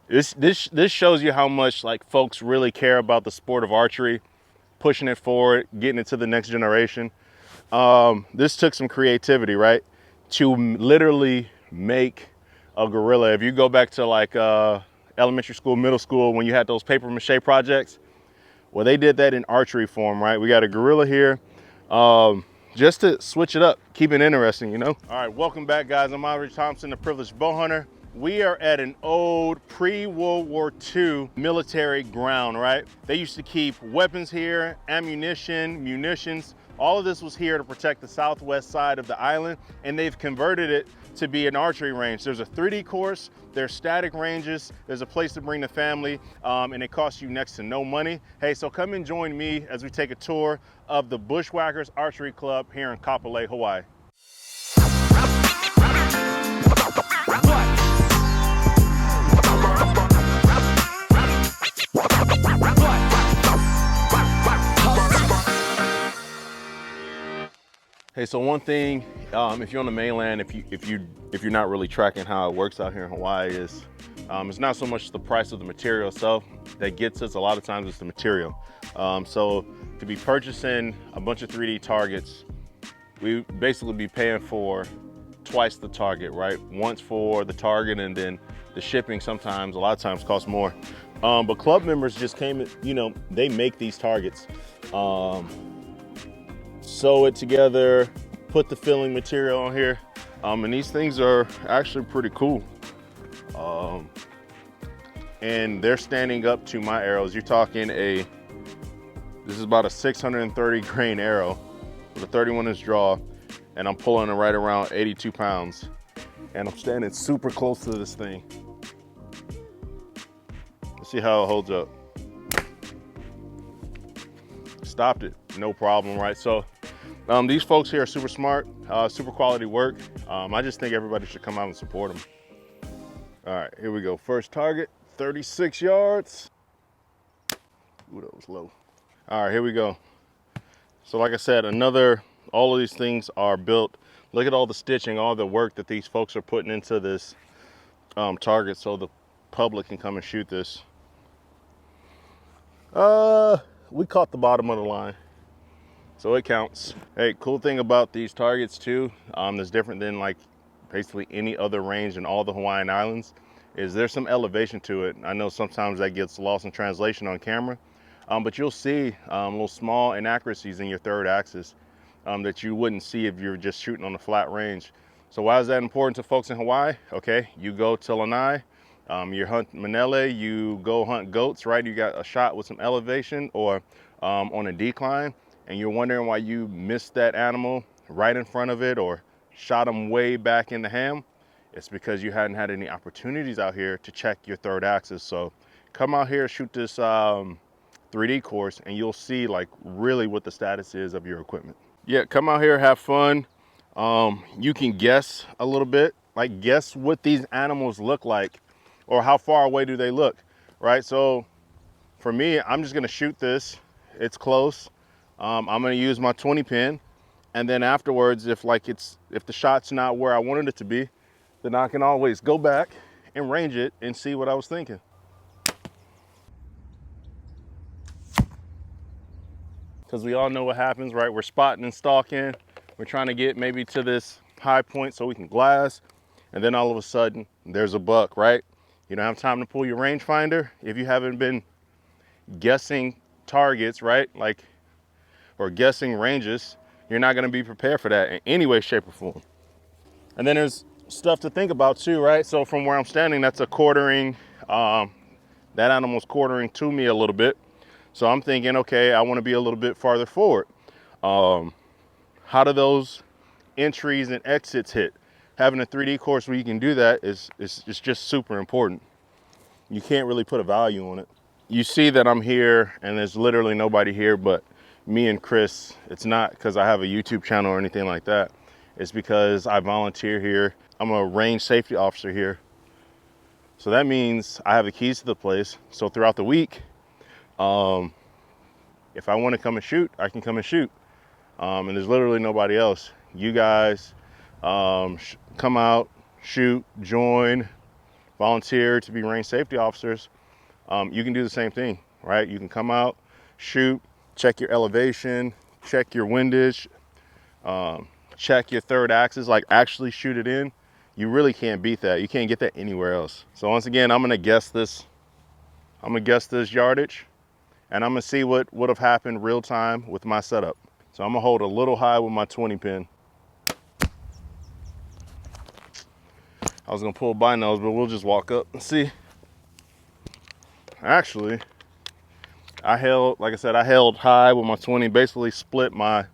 This shows you how much like folks really care about the sport of archery, pushing it forward, getting it to the next generation. This took some creativity, right? To literally make a gorilla. If you go back to like elementary school, middle school, when you had those paper mache projects, well, they did that in archery form, right? We got a gorilla here, just to switch it up, keep it interesting, you know? All right, welcome back, guys. I'm Ivory Thompson, the Privileged Bow Hunter. We are at an old pre-World War II military ground, right? They used to keep weapons here, ammunition, munitions. All of this was here to protect the southwest side of the island, and they've converted it to be an archery range. There's a 3D course, there's static ranges, there's a place to bring the family, and it costs you next to no money. Hey, so come and join me as we take a tour of the Bushwhackers Archery Club here in Kapolei, Hawaii. Hey, so one thing, if you're on the mainland, if you're not really tracking how it works out here in Hawaii, is it's not so much the price of the material itself that gets us. A lot of times it's the material. So to be purchasing a bunch of 3D targets, we basically be paying for twice the target, right? Once for the target, and then the shipping sometimes, a lot of times, costs more. But club members just came, you know, they make these targets. Sew it together, put the filling material on here, and these things are actually pretty cool. And they're standing up to my arrows. You're talking this is about a 630 grain arrow with a 31-inch draw, and I'm pulling it right around 82 pounds. And I'm standing super close to this thing. Let's see how it holds up. Stopped it, no problem, right? So these folks here are super smart, super quality work. I just think everybody should come out and support them. All right, here we go. First target, 36 yards. Ooh, that was low. All right, here we go. So like I said, all of these things are built. Look at all the stitching, all the work that these folks are putting into this target so the public can come and shoot this. We caught the bottom of the line, so it counts. Hey, cool thing about these targets too, that's different than like basically any other range in all the Hawaiian Islands, is there's some elevation to it. I know sometimes that gets lost in translation on camera, but you'll see little small inaccuracies in your third axis that you wouldn't see if you're just shooting on a flat range. So why is that important to folks in Hawaii? Okay, you go to Lanai, you hunt manele, you go hunt goats, right? You got a shot with some elevation or on a decline, and you're wondering why you missed that animal right in front of it or shot them way back in the ham. It's because you hadn't had any opportunities out here to check your third axis. So come out here, shoot this 3D course, and you'll see like really what the status is of your equipment. Yeah, come out here, have fun. You can guess a little bit, like guess what these animals look like or how far away do they look, right? So for me, I'm just gonna shoot this. It's close. I'm gonna use my 20 pin, and then afterwards, if the shot's not where I wanted it to be, then I can always go back and range it and see what I was thinking. Because we all know what happens, right? We're spotting and stalking. We're trying to get maybe to this high point so we can glass, and then all of a sudden, there's a buck, right? You don't have time to pull your rangefinder if you haven't been guessing targets, right? Or guessing ranges. You're not gonna be prepared for that in any way, shape, or form. And then there's stuff to think about too, right? So from where I'm standing, that's a quartering, that animal's quartering to me a little bit. So I'm thinking, okay, I wanna be a little bit farther forward. How do those entries and exits hit? Having a 3D course where you can do that is just super important. You can't really put a value on it. You see that I'm here and there's literally nobody here but me and Chris. It's not because I have a YouTube channel or anything like that. It's because I volunteer here. I'm a range safety officer here. So that means I have the keys to the place. So throughout the week, if I want to come and shoot, I can come and shoot. And there's literally nobody else. You guys come out, shoot, join, volunteer to be range safety officers, you can do the same thing, right? You can come out, shoot, check your elevation, check your windage, check your third axis, like actually shoot it in. You really can't beat that. You can't get that anywhere else. So once again, I'm gonna guess this yardage, and I'm gonna see what would have happened real time with my setup. So I'm gonna hold a little high with my 20 pin. I was gonna pull binos, but we'll just walk up and see. Actually, I held, like I said, I held high with my 20, basically split my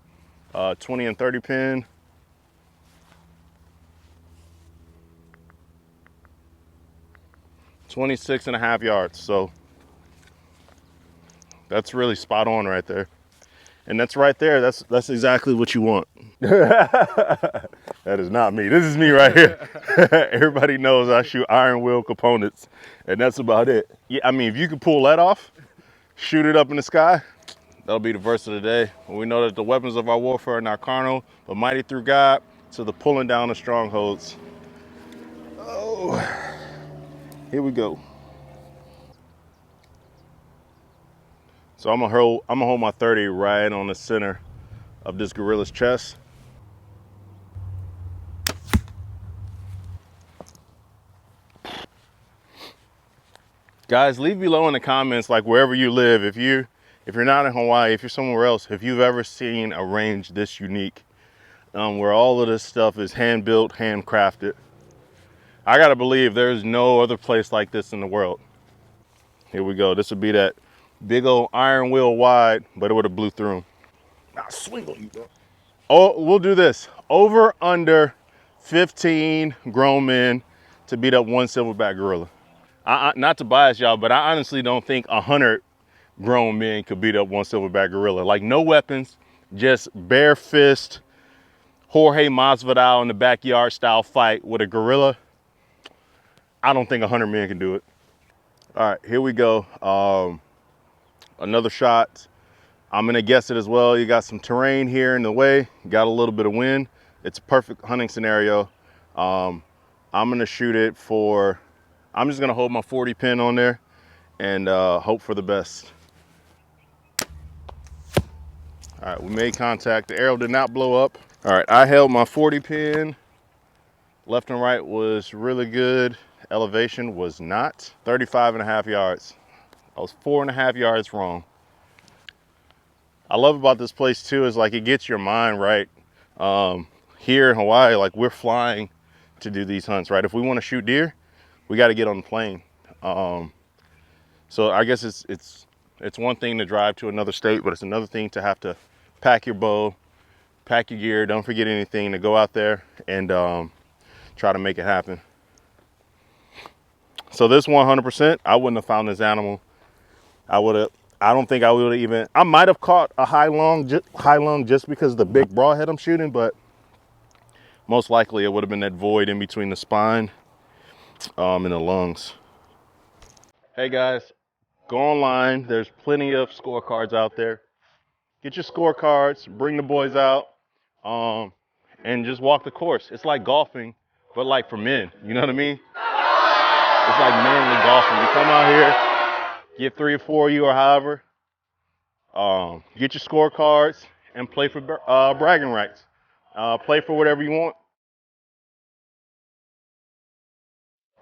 20 and 30 pin. $26.5 yards. So that's really spot on right there. And that's right there. That's exactly what you want. That is not me. This is me right here. Everybody knows I shoot iron wheel components, and that's about it. Yeah, I mean, if you can pull that off, shoot it up in the sky, that'll be the verse of the day. We know that the weapons of our warfare are not carnal, but mighty through God to the pulling down of strongholds. Oh, here we go. So I'm gonna hold my 30 right on the center of this gorilla's chest. Guys, leave below in the comments, like wherever you live, if you're not in Hawaii, if you're somewhere else, if you've ever seen a range this unique, where all of this stuff is hand built, handcrafted. I gotta believe there's no other place like this in the world. Here we go. This would be that big old iron wheel wide, but it would have blew through him. Nah, swing on you, bro. Oh, we'll do this. Over under 15 grown men to beat up one silverback gorilla. Not to bias y'all, but I honestly don't think 100 grown men could beat up one silverback gorilla. Like, no weapons, just bare fist, Jorge Masvidal in the backyard style fight with a gorilla. I don't think 100 men can do it. All right, here we go. Another shot. I'm gonna guess it as well. You got some terrain here in the way. You got a little bit of wind. It's a perfect hunting scenario. I'm gonna shoot it for, I'm just gonna hold my 40 pin on there and hope for the best. All right, we made contact. The arrow did not blow up. All right, I held my 40 pin. Left and right was really good. Elevation was not. 35.5 yards. I was 4.5 yards wrong. I love about this place too is like it gets your mind right. Here in Hawaii, like we're flying to do these hunts, right? If we want to shoot deer, we got to get on the plane. So I guess it's one thing to drive to another state, but it's another thing to have to pack your bow, pack your gear, don't forget anything, to go out there and try to make it happen. So this 100%, I wouldn't have found this animal. I don't think I would have even, I might have caught a high lung just because of the big broadhead I'm shooting, but most likely it would have been that void in between the spine and the lungs. Hey guys, go online. There's plenty of scorecards out there. Get your scorecards, bring the boys out, and just walk the course. It's like golfing, but like for men, you know what I mean? It's like manly golfing. You come out here, get 3 or 4 of you or however, get your scorecards and play for bragging rights. Play for whatever you want.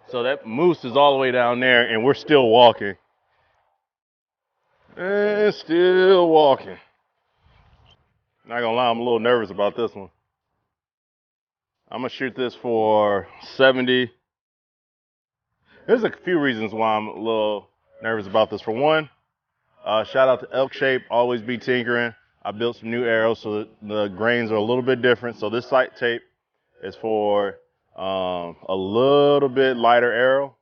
So that moose is all the way down there and we're still walking. And still walking. Not gonna lie, I'm a little nervous about this one. I'm gonna shoot this for 70. There's a few reasons why I'm a little nervous about this. For one, shout out to Elk Shape, always be tinkering. I built some new arrows so that the grains are a little bit different. So this sight tape is for a little bit lighter arrow.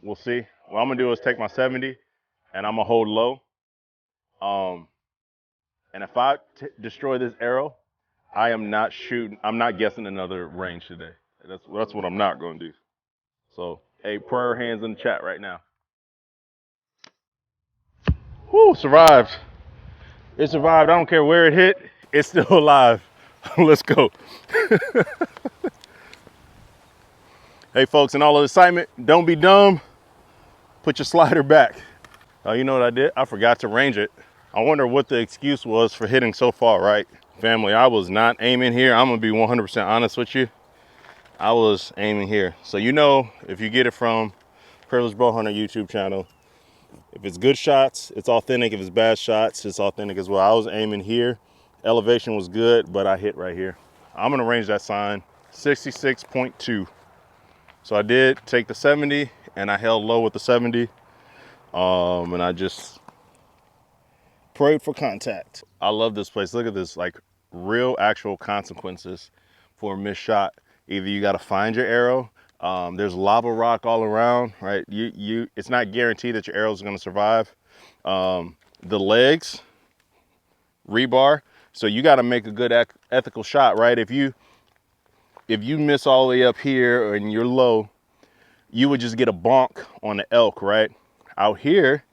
We'll see. What I'm gonna do is take my 70 and I'm gonna hold low. And if I destroy this arrow, I'm not guessing another range today. That's what I'm not gonna do. So, hey, prayer hands in the chat right now. Whoo, survived. It survived. I don't care where it hit. It's still alive. Let's go. Hey folks, in all of the excitement, don't be dumb. Put your slider back. Oh, you know what I did? I forgot to range it. I wonder what the excuse was for hitting so far right. Family, I was not aiming here. I'm gonna be 100% honest with you. I was aiming here. So you know, if you get it from Privileged Bow Hunter YouTube channel, if it's good shots, it's authentic. If it's bad shots, it's authentic as well. I was aiming here. Elevation was good, but I hit right here. I'm gonna range that sign 66.2. So I did take the 70 and I held low with the 70. And I just prayed for contact. I love this place. Look at this, like real actual consequences for a missed shot. Either you got to find your arrow. There's lava rock all around, right? It's not guaranteed that your arrow is going to survive. The legs, rebar. So you got to make a good ethical shot, right? If you miss all the way up here and you're low, you would just get a bonk on the elk, right? Out here,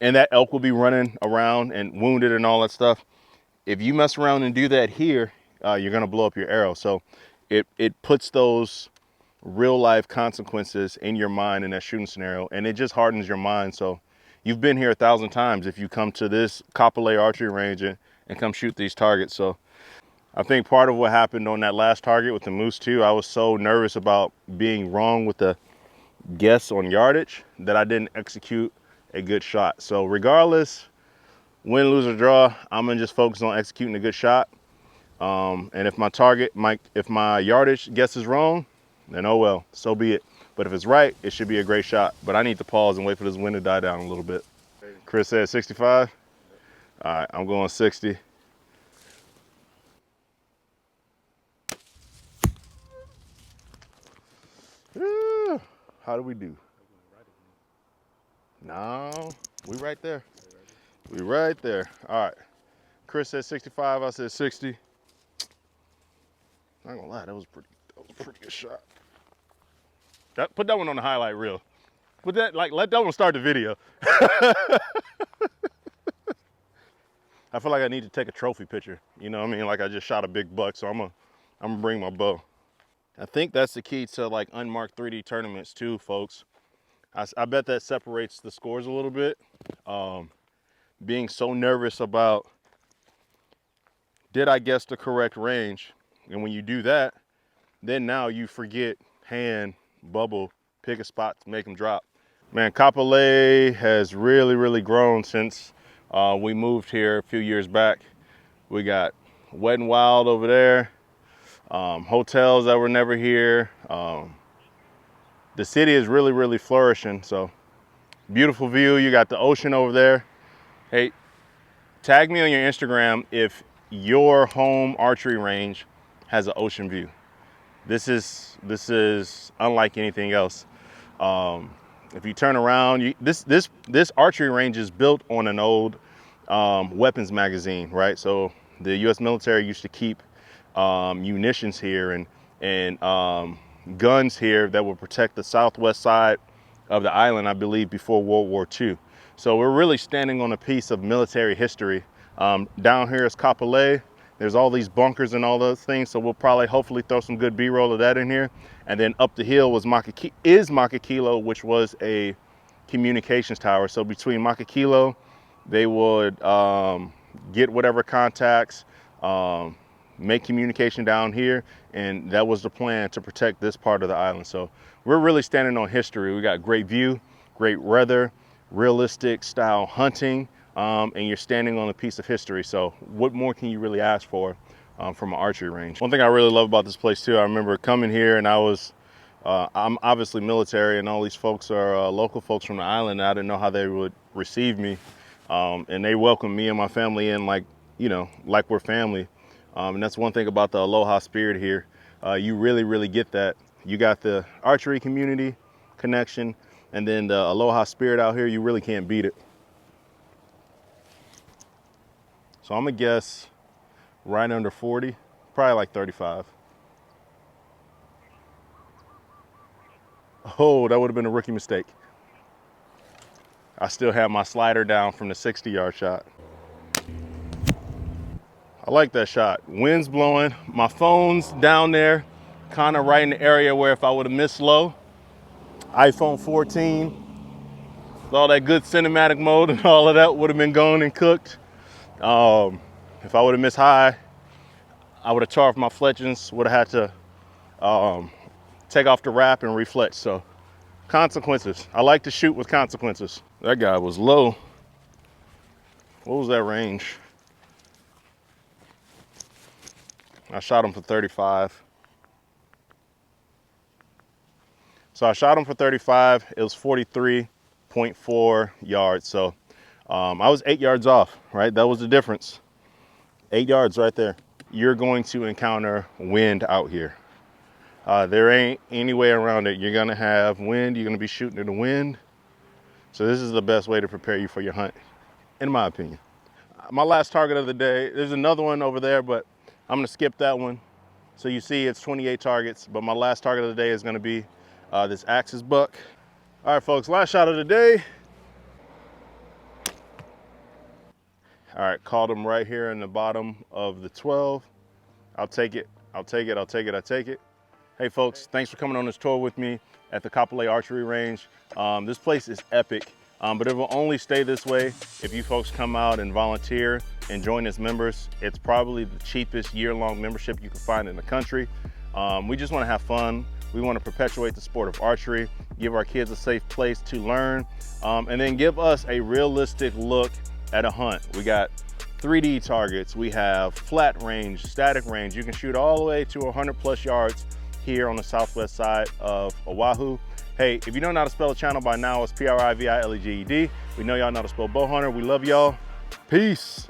and that elk will be running around and wounded and all that stuff. If you mess around and do that here, you're gonna blow up your arrow. So it puts those real life consequences in your mind in that shooting scenario, and it just hardens your mind. So you've been here 1,000 times if you come to this Kapolei archery range and come shoot these targets. So I think part of what happened on that last target with the moose too, I was so nervous about being wrong with the guess on yardage that I didn't execute a good shot. So regardless, win, lose, or draw, I'm gonna just focus on executing a good shot. And if if my yardage guess is wrong, then oh well, so be it. But if it's right, it should be a great shot. But I need to pause and wait for this wind to die down a little bit. Chris said 65. All right, I'm going 60. How do we do? No, we right there. We right there. All right. Chris said 65. I said 60. Not gonna lie, that was a pretty good shot. Put that one on the highlight reel. Put that, like, let that one start the video. I feel like I need to take a trophy picture. You know what I mean? Like I just shot a big buck, so I'm gonna bring my bow. I think that's the key to like unmarked 3D tournaments too, folks. I bet that separates the scores a little bit. Being so nervous about, did I guess the correct range? And when you do that, then now you forget hand, bubble, pick a spot to make them drop. Man, Kapolei has really grown since we moved here a few years back. We got Wet and Wild over there, hotels that were never here. The city is really flourishing, so beautiful view. You got the ocean over there. Hey, tag me on your Instagram if your home archery range has an ocean view. This is unlike anything else. If you turn around, this archery range is built on an old weapons magazine, right? So the U.S. military used to keep munitions here and guns here that would protect the southwest side of the island, I believe, before World War II. So we're really standing on a piece of military history. Down here is Kapolei. There's all these bunkers and all those things, so we'll probably hopefully throw some good B-roll of that in here. And then up the hill was Makakilo, which was a communications tower. So between Makakilo, they would get whatever contacts, make communication down here, and that was the plan to protect this part of the island. So we're really standing on history. We got great view, great weather, realistic style hunting, and you're standing on a piece of history. So what more can you really ask for from an archery range? One thing I really love about this place too, I remember coming here and I'm obviously military, and all these folks are local folks from the island. And I didn't know how they would receive me, and they welcomed me and my family in like we're family. And that's one thing about the Aloha spirit here. You really get that. You got the archery community connection, and then the Aloha spirit out here, you really can't beat it. So I'm gonna guess right under 40, probably like 35. Oh, that would have been a rookie mistake. I still have my slider down from the 60-yard shot. I like that shot. Wind's blowing, my phone's down there. kind of right in the area where if I would have missed low, iPhone 14, with all that good cinematic mode and all of that would have been gone and cooked. If I would have missed high, I would have tore off my fletchings, would have had to take off the wrap and refletch. So consequences. I like to shoot with consequences. That guy was low. What was that range? I shot him for 35. So I shot him for 35. It was 43.4 yards. So I was 8 yards off, right? That was the difference. 8 yards right there. You're going to encounter wind out here. There ain't any way around it. You're gonna have wind, you're gonna be shooting in the wind. So this is the best way to prepare you for your hunt, in my opinion. My last target of the day, there's another one over there, but I'm gonna skip that one. So you see it's 28 targets, but my last target of the day is gonna be this Axis buck. All right, folks, last shot of the day. All right, caught him right here in the bottom of the 12. I'll take it, I'll take it, I'll take it, I'll take it. Hey folks, thanks for coming on this tour with me at the WWII Archery Range. This place is epic, but it will only stay this way if you folks come out and volunteer and join as members. It's probably the cheapest year-long membership you can find in the country. We just want to have fun. We want to perpetuate the sport of archery, give our kids a safe place to learn, and then give us a realistic look at a hunt. We got 3D targets, we have flat range, static range. You can shoot all the way to 100+ yards here on the southwest side of Oahu. Hey, if you don't know how to spell the channel by now, it's P-R-I-V-I-L-E-G-E-D. We know y'all know how to spell bow hunter. We love y'all. Peace.